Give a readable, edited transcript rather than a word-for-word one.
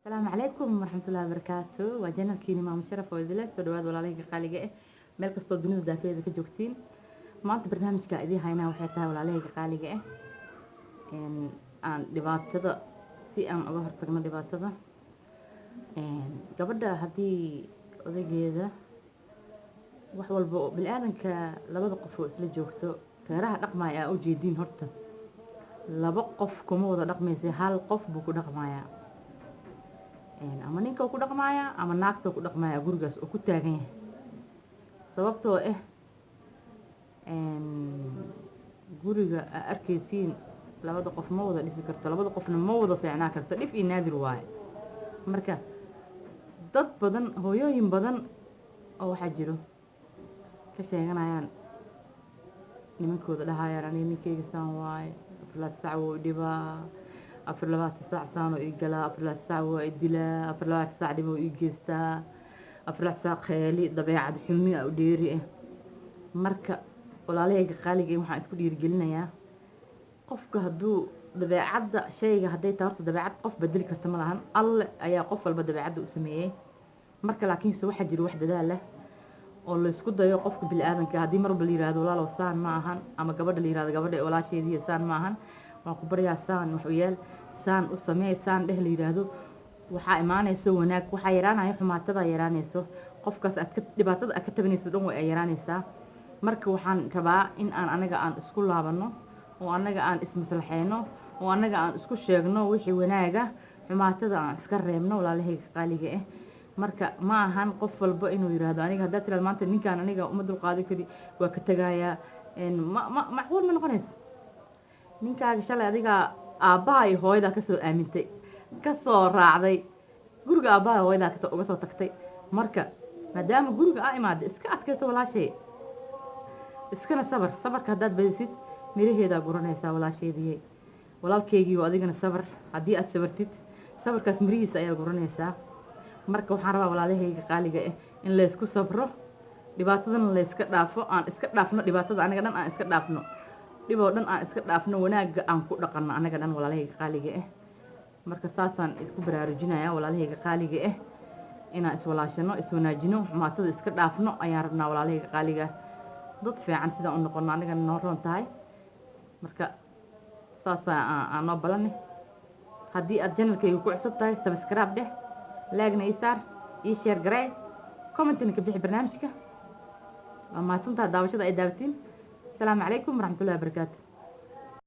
السلام عليكم ورحمة الله وبركاته وجانا كيني مام شرف وإذا سودواد ولا ليك قالقة مeel kastoo dunida daafeeda ka joogtiin maanta barnaamijka idii haynaa waxay tahay walaalahayga qaaliga aan dhibaatada si aan uga hortagno dhibaatada gabadha haddii odageeda wax walba oo bilaadanka labada qof oo isla joogto reeraha dhaqmaya u jeedin horta laba qof kuma wada dhaqmaysa hal qof buu ku dhaqmayaa ama ninka ku dhaqmayaa ama naagta ku dhaqmayaa gurigaas oo ku taagan yahay sababtoo guriga arkaysiin labada qof ma wada dhisi karto labada qofna ma wada fiicnaa karto dhif iyo naadir waaye marka dad badan hooyooyin badan oo waxaa jiro ka sheeganayaan nimankooda dhahayaan aniga ninkeyga saan waaye afar sac wuu dhibaa afar labaatan sac saan oo ii galaa afar labaatan sac waa i dilaa afar labaatan sac dhiboo ii geystaa afar labaatan sac kheeli dabeecad xumi u dheeri marka walaalahayga qaaliga waxaan isku dhiirigelinayaa qofka hadduu dabeecadda shayga hadday tahay horta dabeecad qof bedeli karta ma lahan alle ayaa qof walba dabeecadda u sameeyey marka laakiinse waxaa jiro wax dadaal leh oo laysku dayo qofka bili-aadanka haddii marba la yihahdo walaalow saan ma ahan ama gabadha la yihahdo gabadha walaasheediiya saan ma ahan waan ku baryaa saan waxyaal saan u samee saan dheh la yidhaahdo waxaa imaanayso wanaag waxaa yaraanaya xumaatada yaraanayso qofkaas dhibaatada aad ka tabanayso dhan way ay yaraanaysaa marka waxaan rabaa in aan anaga aan isku laabano oo anaga aan ismaslaxeyno oo anaga aan isku sheegno wixii wanaaga xumaatada aan iska reebno walaalahayga qaaliga marka ma ahan qof walba inuu yiraahdo aniga hadda tiraad maanta ninkaan aniga uma dul qaadi kari waa ka tagayaa macquul ma noqonayso ninkaaga shalay adiga aabbaha iyo hooyada kasoo aamintay kasoo raacday guriga aabbaha hooyada uga soo tagtay marka maadaama guriga aa imaada iska adkayso walaashay iskana sabarka haddaad badisid miraheedaa guranaysaa walaasheedii walaalkeygii oo adigana sabar haddii aad sabartid sabarkaas mirihiisa ayaa guranaysaa marka waxaan rabaa walaalahayga qaaliga in laysku sabro dhibaatadana layska dhaafo aan iska dhaafno dhibaatada anaga dhan aan iska dhaafno dhiboo dhan aan iska dhaafno wanaagga aan ku dhaqanno anaga dhan walaalahayga qaaliga marka saasaan isku baraarujinayaa walaalahayga qaaliga inaan iswalaashano iswanaajino xumaatada iska dhaafno ayaan rabnaa walaalahayga qaaliga dad fiican sidaan u noqono anigana noo roon tahay marka saasaa aan noo balane haddii aad janalkayga ku cusub tahay subscribe dheh laagna ii saar ii sheer garee commentina ka bixi barnaamijka waa mahadsantaha daawashada ay daawatiin asalaamu calaykum waraxmatullahi wabarakaatu